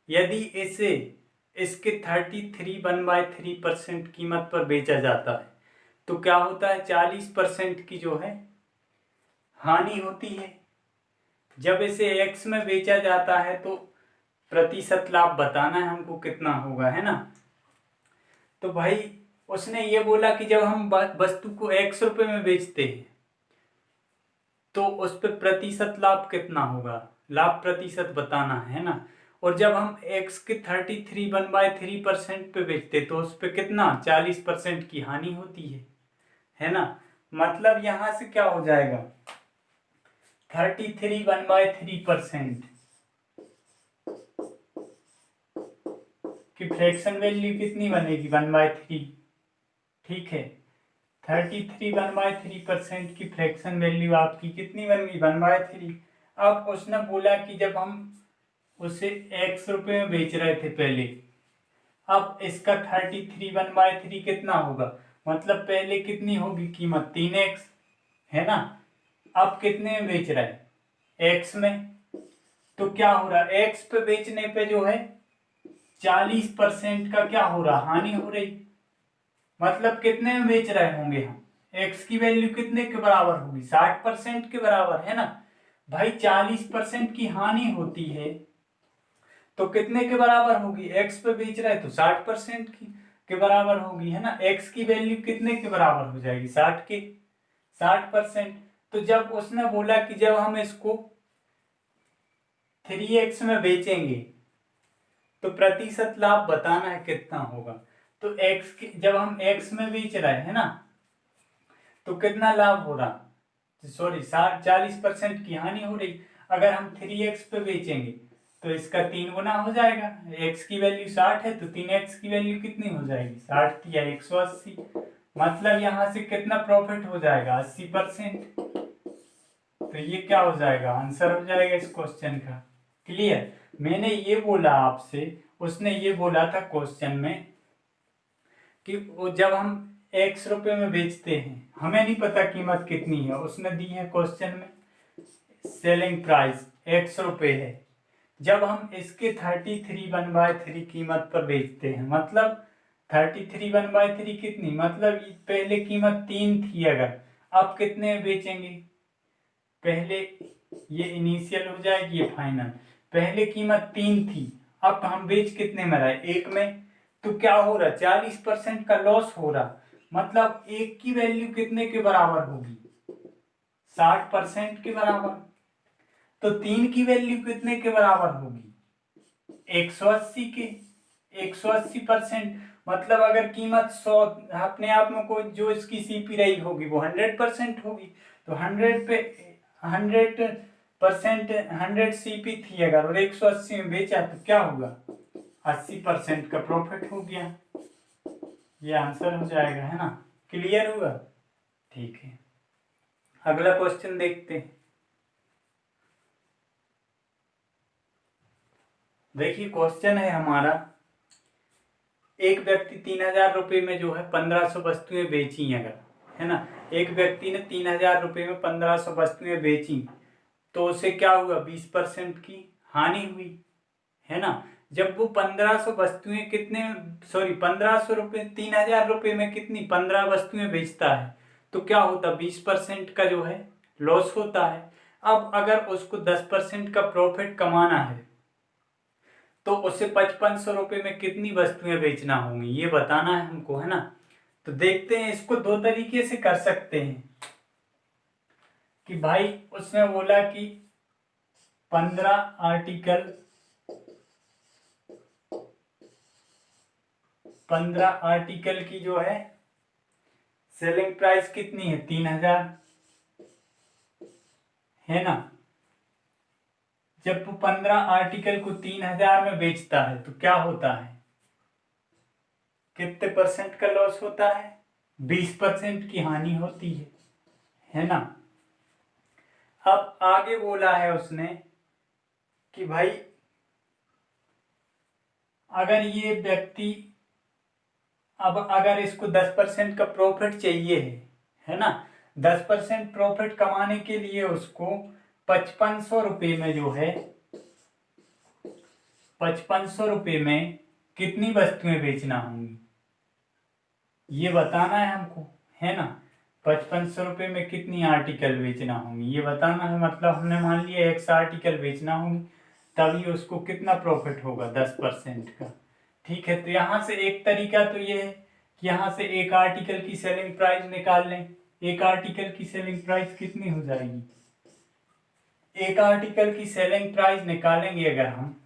यदि इसे इसके 33 कीमत पर बेचा जाता है तो क्या होता है, 40% की जो है हानि होती है। जब इसे x में बेचा जाता है तो प्रतिशत लाभ बताना है हमको कितना होगा, है ना। तो भाई उसने ये बोला कि जब हम वस्तु को x रुपये में बेचते हैं तो उस पर प्रतिशत लाभ कितना होगा, लाभ प्रतिशत बताना है ना। और जब हम x के 33 पे बेचते तो उस पर कितना, 40% की हानि होती है ना। मतलब यहां से क्या हो जाएगा, 33 की फ्रैक्शन वैल्यू कितनी बनेगी, 1/3। ठीक है, 1/3 की फ्रैक्शन वैल्यू आपकी कितनी बन गई, 1/3। अब उसने बोला कि जब हम उसे x रुपये में बेच रहे थे पहले, अब इसका 1/3 कितना होगा, मतलब पहले कितनी होगी कीमत, 3x, है ना। अब कितने में बेच रहा है, x में, तो क्या हो रहा है, x पे बेचने पे जो है 40% का क्या हो रहा, हानि हो रही। मतलब कितने में बेच रहे होंगे हम, x की वैल्यू कितने के बराबर होगी, 60% के बराबर, है ना। भाई 40% की हानि होती है तो कितने के बराबर होगी, x पे बेच रहे तो 60% की के बराबर होगी, है ना। x की वैल्यू कितने के बराबर हो जाएगी, 60 के, 60%। तो जब उसने बोला कि जब हम इसको 3x में बेचेंगे तो प्रतिशत लाभ बताना है कितना होगा। तो x की जब हम x में बेच रहे हैं ना तो कितना लाभ हो रहा, सॉरी 40% की हानि हो रही। अगर हम 3x पे बेचेंगे तो इसका 3 गुना हो जाएगा, x की वैल्यू 60 है तो 3x की वैल्यू कितनी हो जाएगी, 60 या 180। मतलब यहां से कितना प्रॉफिट हो जाएगा, 80%। तो ये क्या हो जाएगा, आंसर हो जाएगा इस क्वेश्चन का। क्लियर। मैंने ये बोला आपसे, उसने ये बोला था क्वेश्चन में कि वो जब हम x रुपये में बेचते हैं, हमें नहीं पता कीमत कितनी है, उसने दी है क्वेश्चन में सेलिंग प्राइस x रुपये है, जब हम इसके 33 कीमत पर बेचते हैं, मतलब 33 कितनी, मतलब पहले कीमत 3 थी, अगर अब कितने में बेचेंगे, पहले ये इनिशियल हो जाएगी, ये फाइनल। पहले कीमत 3 थी, अब हम बेच कितने में रहे, 1 में। तो क्या हो रहा, 40% का लॉस हो रहा। मतलब 1 की वैल्यू कितने के बराबर होगी, 60% के बराबर। तो 3 की वैल्यू कितने के बराबर होगी? 180 के। 180%, मतलब अगर कीमत 100 अपने आप में कोई जो इसकी सीपी रही होगी वो 100% होगी। तो 100 पे 100% 100 सीपी थी अगर, और 180 में बेचा तो क्या हुआ? 80% का प्रॉफिट हो गया। ये आंसर हो जाएगा, है ना? क्लियर हुआ? ठीक है, अगला क्वेश्चन देखते हैं। देखिए क्वेश्चन है हमारा, एक व्यक्ति 3000 रुपये में जो है 1500 वस्तुएं बेची अगर, है ना? एक व्यक्ति ने 3000 रुपये में 1500 वस्तुएं बेची, तो उसे क्या हुआ? 20% की हानि हुई, है ना? जब वो 1500 वस्तुएं कितने, सॉरी 1500 रुपये 3000 रुपये में कितनी 15 वस्तुएं बेचता है, तो क्या होता? 20% का जो है लॉस होता है। अब अगर उसको 10% का प्रॉफिट कमाना है तो उसे 5500 रुपये में कितनी वस्तुएं बेचना होंगी, ये बताना है हमको, है ना? तो देखते हैं, इसको दो तरीके से कर सकते हैं कि भाई उसने बोला कि 15 आर्टिकल 15 आर्टिकल की जो है सेलिंग प्राइस कितनी है? 3000, है ना? जब वो 15 आर्टिकल को 3000 में बेचता है तो क्या होता है? कितने परसेंट का लॉस होता है? 20% की हानि होती है ना? अब आगे बोला है उसने कि भाई अगर ये व्यक्ति, अब अगर इसको 10% का प्रॉफिट चाहिए है ना? 10% प्रॉफिट कमाने के लिए उसको 5500 रुपये में जो है 5500 रुपये में कितनी वस्तुएं बेचना होंगी, ये बताना है हमको, है ना? 5500 रुपये में कितनी आर्टिकल बेचना होंगी ये बताना है। मतलब हमने मान लिया 100 आर्टिकल बेचना होंगी, तभी उसको कितना प्रॉफिट होगा? 10% का। ठीक है, तो यहाँ से एक तरीका तो ये है कि यहाँ से एक आर्टिकल की सेलिंग प्राइस निकाल लें। एक आर्टिकल की सेलिंग प्राइस कितनी हो जाएगी? एक आर्टिकल की सेलिंग प्राइस निकालेंगे अगर हम,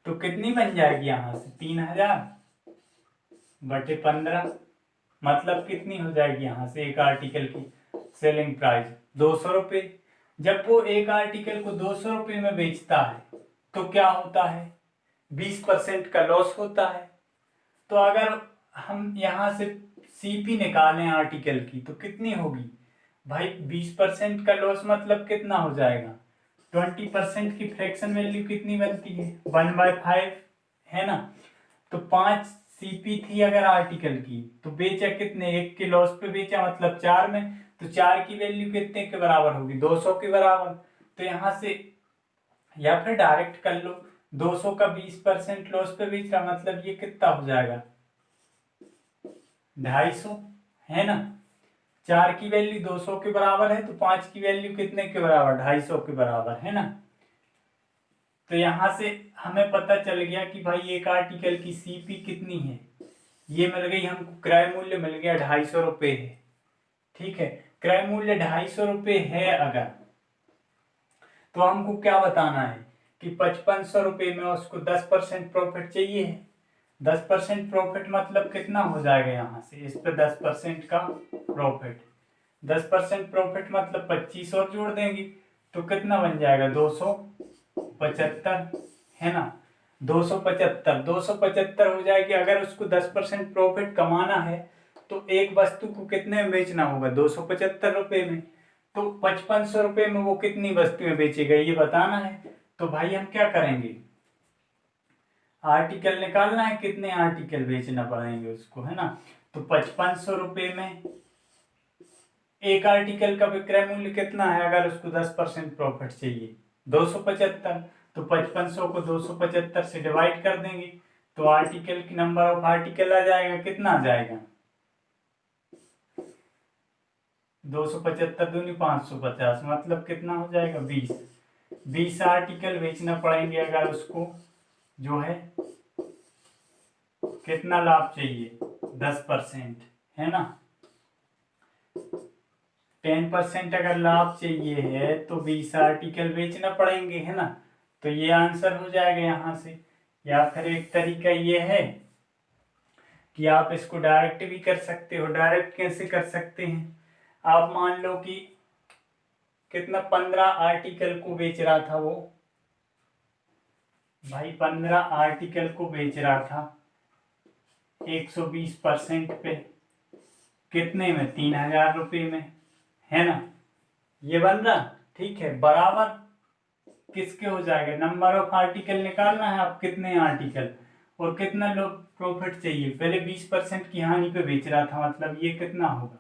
तो कितनी बन जाएगी? यहाँ से 3000/15, मतलब कितनी हो जाएगी? यहाँ से एक आर्टिकल की सेलिंग प्राइस 200 रुपये। जब वो एक आर्टिकल को 200 रुपये में बेचता है तो क्या होता है? 20% का लॉस होता है। तो अगर हम यहाँ से सीपी निकालें आर्टिकल की तो कितनी होगी भाई? 20% का लॉस मतलब कितना हो जाएगा? 20% की फ्रैक्शन वैल्यू कितनी बनती है? 1/5, है ना? तो 5 सीपी थी अगर आर्टिकल की, तो बेचा कितने? एक के लॉस पे बेचा, मतलब 4 में। तो 4 की वैल्यू कितने के बराबर होगी? 200 के बराबर। तो यहाँ से, या फिर डायरेक्ट कर लो, 200 का 20% लॉस पे बेचा, मतलब ये कितना हो जाएगा? 250, है ना? 4 की वैल्यू 200 के बराबर है, तो 5 की वैल्यू कितने के बराबर? 250 के बराबर, है ना? तो यहां से हमें पता चल गया कि भाई एक आर्टिकल की सीपी कितनी है, ये मिल गई हमको। क्रय मूल्य मिल गया 250 रुपये है। ठीक है, क्रय मूल्य 250 रुपये है अगर, तो हमको क्या बताना है कि 5500 रुपये में उसको 10% प्रॉफिट चाहिए है। 10% प्रॉफिट मतलब कितना हो जाएगा? यहाँ से इस पे 10% का प्रॉफिट, 10% प्रॉफिट मतलब 25 और जोड़ देंगे तो कितना बन जाएगा? 275, है ना? 275 हो जाएगी। अगर उसको 10% प्रॉफिट कमाना है तो एक वस्तु को कितने में बेचना होगा? 275 रुपये में। तो 5500 रुपये में वो कितनी वस्तुएं बेचेगा ये बताना है। तो भाई हम क्या करेंगे? आर्टिकल निकालना है, कितने आर्टिकल बेचना पड़ेंगे उसको, है ना? तो 5500 रुपये में एक आर्टिकल का विक्रय मूल्य कितना है? अगर उसको 10% प्रॉफिट चाहिए 275, तो 5500 को 275 से डिवाइड कर देंगे तो आर्टिकल की नंबर ऑफ आर्टिकल आ जाएगा। कितना आ जाएगा? 275 दूनी 550, मतलब कितना हो जाएगा? 20 आर्टिकल बेचना पड़ेंगे अगर उसको जो है कितना लाभ चाहिए? 10%, है ना? 10% अगर लाभ चाहिए है तो 20 आर्टिकल बेचना पड़ेंगे, है ना। तो ये आंसर हो जाएगा यहाँ से। या फिर एक तरीका ये है कि आप इसको डायरेक्ट भी कर सकते हो। डायरेक्ट कैसे कर सकते हैं, आप मान लो कि कितना 15 आर्टिकल को बेच रहा था वो भाई, 15 आर्टिकल को बेच रहा था 120% पे, कितने में, 3000 रुपये में, है ना। ये बन रहा, ठीक है, बराबर किसके हो जाएगा, नंबर ऑफ आर्टिकल निकालना है आप, कितने आर्टिकल और कितना लोग प्रॉफिट चाहिए। पहले 20% की हानि पे बेच रहा था, मतलब ये कितना होगा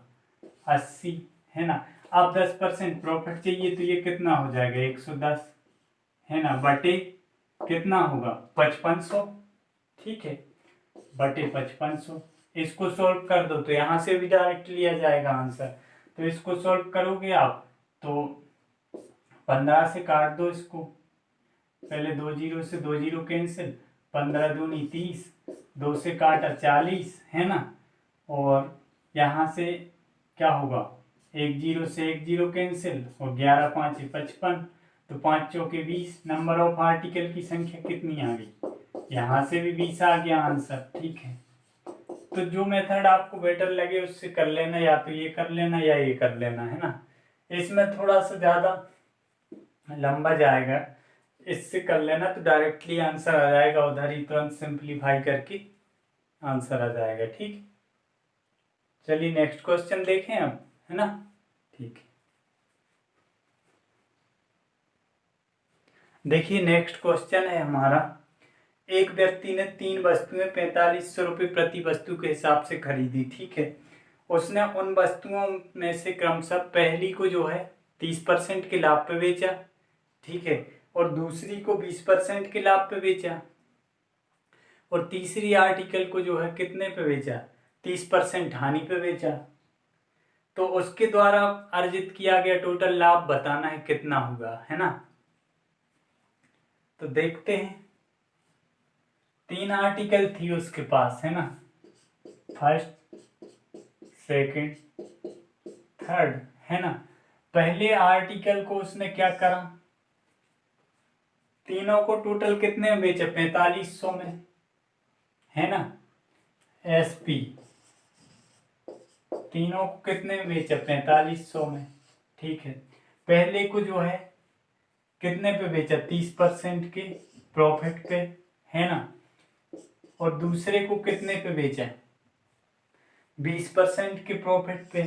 80, है ना। अब 10% प्रॉफिट चाहिए तो ये कितना हो जाएगा 110, है ना, बटे कितना होगा 5500, ठीक है, बटे 5500। इसको सॉल्व कर दो तो यहाँ से भी डायरेक्ट लिया जाएगा आंसर। तो इसको सॉल्व करोगे आप तो 15 से काट दो इसको, पहले 2 जीरो से 2 जीरो कैंसिल, 15 दूनी 30, 2 से काटा 40, है ना। और यहाँ से क्या होगा, 1 जीरो से 1 जीरो कैंसिल, और 11 5 55, तो 5 चौके 20। नंबर ऑफ आर्टिकल की संख्या कितनी आ गई, यहाँ से भी 20 आ गया आंसर, ठीक है। तो जो मेथड आपको बेटर लगे उससे कर लेना, या तो ये कर लेना या ये कर लेना, है ना। इसमें थोड़ा सा ज़्यादा लंबा जाएगा, इससे कर लेना तो डायरेक्टली आंसर आ जाएगा, उधर ही तुरंत सिंप्लीफाई करके आंसर आ जाएगा, ठीक। चलिए नेक्स्ट क्वेश्चन देखें अब, है ना, ठीक है। देखिए नेक्स्ट क्वेश्चन है हमारा, एक व्यक्ति ने 3 वस्तुएं 4500 रुपये प्रति वस्तु के हिसाब से खरीदी, ठीक है। उसने उन वस्तुओं में से क्रमशः पहली को जो है 30% के लाभ पे बेचा, ठीक है, और दूसरी को 20% के लाभ पे बेचा, और तीसरी आर्टिकल को जो है कितने पे बेचा, 30% हानि पे बेचा। तो उसके द्वारा अर्जित किया गया टोटल लाभ बताना है कितना होगा, है ना। तो देखते हैं, 3 आर्टिकल थी उसके पास, है ना, फर्स्ट सेकंड थर्ड, है ना। पहले आर्टिकल को उसने क्या करा, तीनों को टोटल कितने में बेचा, 4500 में, है ना। एसपी तीनों को कितने में बेचा, 4500 में, ठीक है। पहले को जो है कितने पे बेचा, 30% के प्रॉफिट पे, है ना। और दूसरे को कितने पे बेचा, 20% के प्रॉफिट पे,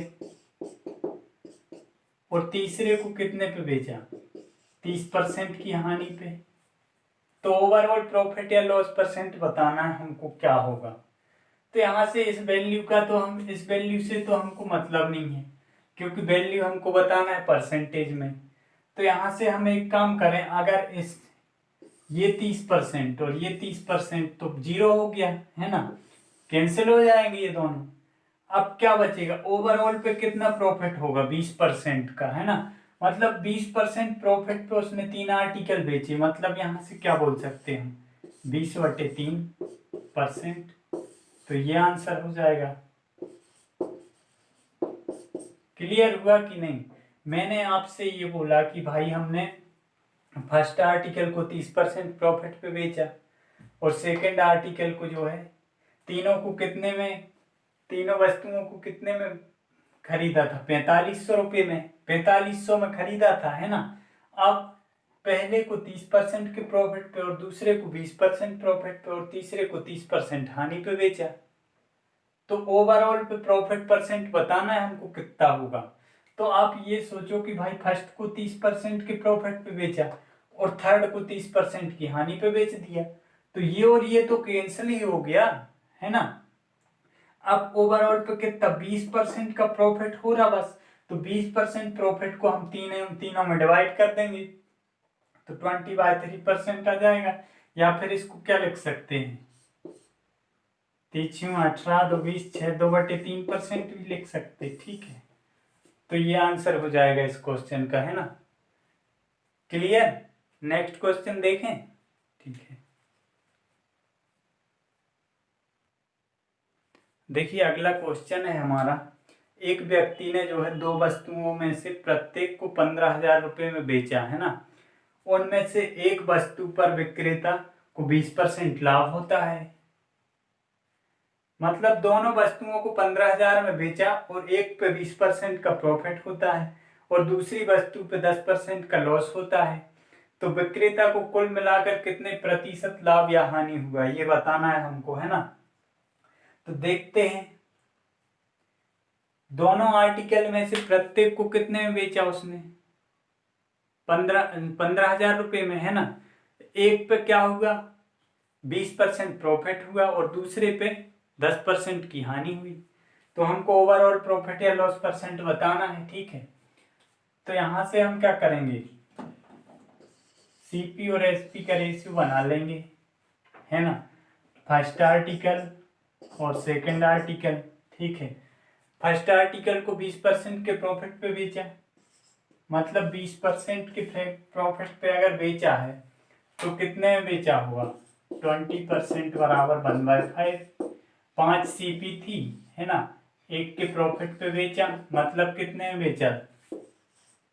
और तीसरे को कितने पे बेचा, 30% की हानि पे। तो ओवरऑल प्रॉफिट या लॉस परसेंट बताना है हमको क्या होगा। तो यहाँ से इस वैल्यू का तो हम, इस वैल्यू से तो हमको मतलब नहीं है, क्योंकि वैल्यू हमको बताना है परसेंटेज में। तो यहाँ से हम एक काम करें, अगर इस ये 30% और ये 30% तो 0 हो गया, है ना, कैंसिल हो जाएंगे ये दोनों। अब क्या बचेगा, ओवरऑल पे कितना प्रॉफिट होगा, 20% का, है ना। मतलब 20% प्रॉफिट पे उसने 3 आर्टिकल बेचे, मतलब यहाँ से क्या बोल सकते हैं, 20/3%। तो ये आंसर हो जाएगा। क्लियर हुआ कि नहीं। मैंने आपसे ये बोला कि भाई हमने फर्स्ट आर्टिकल को 30% प्रॉफिट पे बेचा, और सेकंड आर्टिकल को जो है तीनों को कितने में, तीनों वस्तुओं को कितने में खरीदा था, 4500 रुपये में, 4500 में खरीदा था, है ना। अब पहले को 30% के प्रॉफिट पे, और दूसरे को 20% प्रॉफिट पे, और तीसरे को 30% हानि पे बेचा। तो ओवरऑल पे प्रॉफिट परसेंट बताना है हमको कितना होगा। तो आप ये सोचो कि भाई फर्स्ट को 30% के प्रॉफिट पे बेचा, और थर्ड को 30% की हानि पे बेच दिया, तो ये और ये तो कैंसिल ही हो गया, है ना। अब ओवरऑल पे कितना, 20% का प्रॉफिट हो रहा बस। तो 20% प्रॉफिट को हम तीनों में डिवाइड कर देंगे, तो 20/3% आ जाएगा। या फिर इसको क्या लिख सकते हैं, 18 2 20 6 2/3% भी लिख सकते, ठीक है। तो ये आंसर हो जाएगा इस क्वेश्चन का, है ना। क्लियर। नेक्स्ट क्वेश्चन देखें, ठीक है। देखिए अगला क्वेश्चन है हमारा, एक व्यक्ति ने जो है दो वस्तुओं में से प्रत्येक को 15,000 रुपये में बेचा है ना, उनमें से एक वस्तु पर विक्रेता को 20% लाभ होता है। मतलब दोनों वस्तुओं को 15,000 में बेचा और एक पे 20% का प्रॉफिट होता है और दूसरी वस्तु पे 10% का लॉस होता है। तो विक्रेता को कुल मिलाकर कितने प्रतिशत लाभ या हानि हुआ ये बताना है हमको, है ना। तो देखते हैं, दोनों आर्टिकल में से प्रत्येक को कितने में बेचा उसने, 15,000 रुपये में, है ना। एक पे क्या हुआ, 20% प्रॉफिट हुआ और दूसरे पे 10% की हानि हुई। तो हमको ओवरऑल प्रॉफिट या लॉस परसेंट बताना है, ठीक है। तो यहां से हम क्या करेंगे, सीपी और एसपी का रेशियो बना लेंगे, है ना। फर्स्ट आर्टिकल और सेकंड आर्टिकल, ठीक है। फर्स्ट आर्टिकल को 20% के प्रॉफिट पे बेचा, मतलब 20% के प्रॉफिट पे अगर बेचा है तो कितने में बेचा हुआ, 20% बराबर 1/5। 5 सीपी थी, है ना, एक के प्रॉफिट पे बेचा, मतलब कितने में बेचा,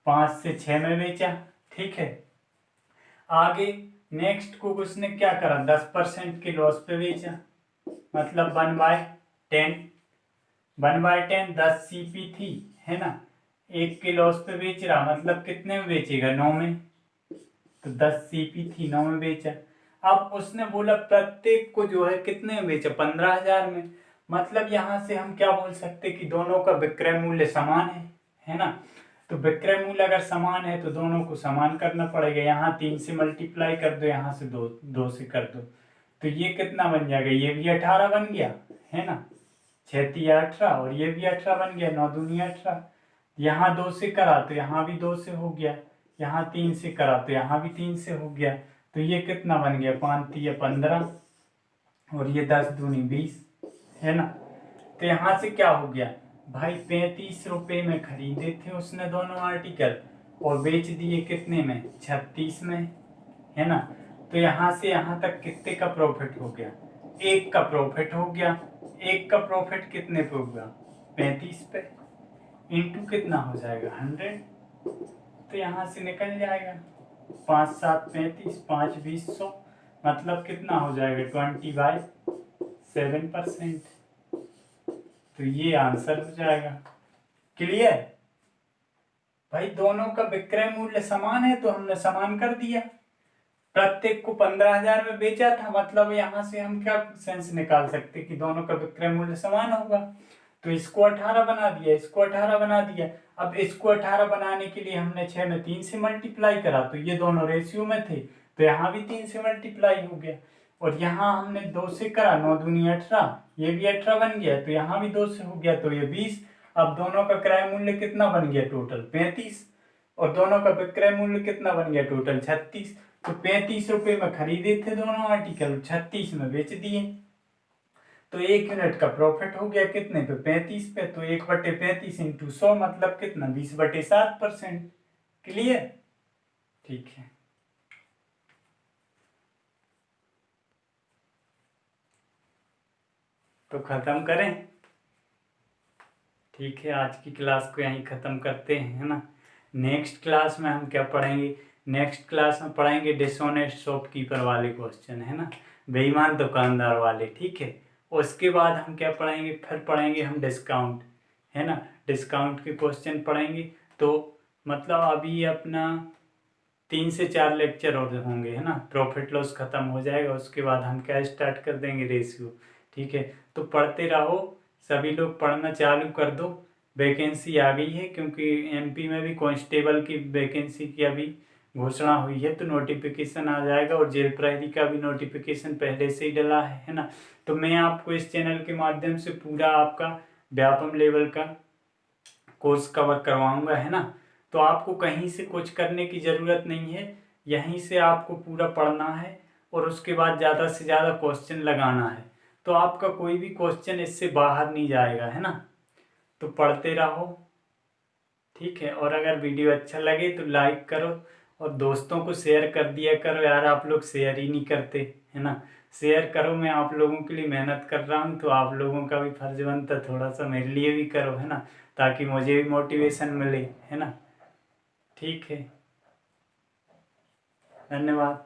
5 से 6 में बेचा, ठीक है। आगे नेक्स्ट को उसने क्या करा, 10% के लॉस पे बेचा, मतलब 1/10। 1/10 10 सीपी थी, है ना, एक के लॉस पे बेच रहा, मतलब कितने में बेचेगा, 9 में। तो 10 सीपी थी, 9 में बेचा। अब उसने बोला प्रत्येक को जो है कितने में बेचा, 15,000 में। मतलब यहां से हम क्या बोल सकते कि दोनों का विक्रय मूल्य समान है ना। तो विक्रय मूल्य अगर समान है तो दोनों को समान करना पड़ेगा। यहाँ 3 से मल्टीप्लाई कर दो, यहाँ से 2 से कर दो, तो ये कितना बन जाएगा, ये भी 18 बन गया, है ना। 6 3 18 और ये भी 18 बन गया, 9 दूनी 18। यहाँ 2 से करा तो यहाँ भी 2 से हो गया, यहाँ 3 से करा तो यहाँ भी 3 से हो गया। तो ये कितना बन गया, 5 3 15 और ये 10 दूनी 20, है ना। तो यहाँ से क्या हो गया भाई, 35 रुपये में खरीदे थे उसने दोनों आर्टिकल और बेच दिए कितने में, 36 में, है ना। तो यहाँ से यहाँ तक कितने का प्रॉफिट हो गया, एक का प्रॉफिट हो गया। एक का प्रॉफिट कितने पे होगा, 35 पे, इंटू कितना हो जाएगा, 100। तो यहाँ से निकल जाएगा 5 7 35, 5 20 100, मतलब कितना हो जाएगा, 20/7%। तो ये आंसर हो जाएगा। क्लियर भाई, दोनों का विक्रय मूल्य समान है तो हमने समान कर दिया। प्रत्येक को 15,000 में बेचा था, मतलब यहाँ से हम क्या सेंस निकाल सकते कि दोनों का विक्रय मूल्य समान होगा। तो इसको 18 बना दिया, इसको 18 बना दिया। अब इसको 18 बनाने के लिए हमने 6 में 3 से मल्टीप्लाई करा, तो ये दोनों रेशियो में थे, तो यहाँ भी 3 से मल्टीप्लाई हो गया। और यहाँ हमने 2 से करा, 9 दूनी 18, ये भी 18 बन गया, तो यहाँ भी 2 से हो गया, तो ये 20। अब दोनों का क्रय मूल्य कितना बन गया, टोटल 35, और दोनों का विक्रय मूल्य कितना बन गया, टोटल 36। तो 35 रुपये में खरीदे थे दोनों आर्टिकल, 36 में बेच दिए। तो 1 यूनिट का प्रॉफिट हो गया कितने पे, 35 पे। तो 1/35 इंटू 100, मतलब कितना, 20/7%। क्लियर, ठीक है। तो खत्म करें, ठीक है। आज की क्लास को यहीं ख़त्म करते हैं, है ना। नेक्स्ट क्लास में हम क्या पढ़ेंगे, नेक्स्ट क्लास में पढ़ेंगे डिसऑनेस्ट शॉपकीपर वाले क्वेश्चन, है ना, बेईमान दुकानदार वाले, ठीक है। उसके बाद हम क्या पढ़ेंगे, फिर पढ़ेंगे हम डिस्काउंट, है ना, डिस्काउंट के क्वेश्चन पढ़ेंगे। तो मतलब अभी अपना 3 से 4 लेक्चर और होंगे, है ना, प्रॉफिट लॉस खत्म हो जाएगा, उसके बाद हम क्या स्टार्ट कर देंगे, रेशियो, ठीक है। तो पढ़ते रहो, सभी लोग पढ़ना चालू कर दो। वैकेंसी आ गई है, क्योंकि एमपी में भी कांस्टेबल की वैकेंसी की अभी घोषणा हुई है, तो नोटिफिकेशन आ जाएगा, और जेल प्रहरी का भी नोटिफिकेशन पहले से ही डला है ना। तो मैं आपको इस चैनल के माध्यम से पूरा आपका व्यापम लेवल का कोर्स कवर करवाऊंगा, है ना। तो आपको कहीं से कुछ करने की ज़रूरत नहीं है, यहीं से आपको पूरा पढ़ना है और उसके बाद ज़्यादा से ज़्यादा क्वेश्चन लगाना है। तो आपका कोई भी क्वेश्चन इससे बाहर नहीं जाएगा, है ना। तो पढ़ते रहो, ठीक है। और अगर वीडियो अच्छा लगे तो लाइक करो और दोस्तों को शेयर कर दिया करो यार, आप लोग शेयर ही नहीं करते, है ना। शेयर करो, मैं आप लोगों के लिए मेहनत कर रहा हूँ, तो आप लोगों का भी फर्ज बनता थोड़ा सा मेरे लिए भी करो, है ना। ताकि मुझे भी मोटिवेशन मिले, है ना। ठीक है, धन्यवाद।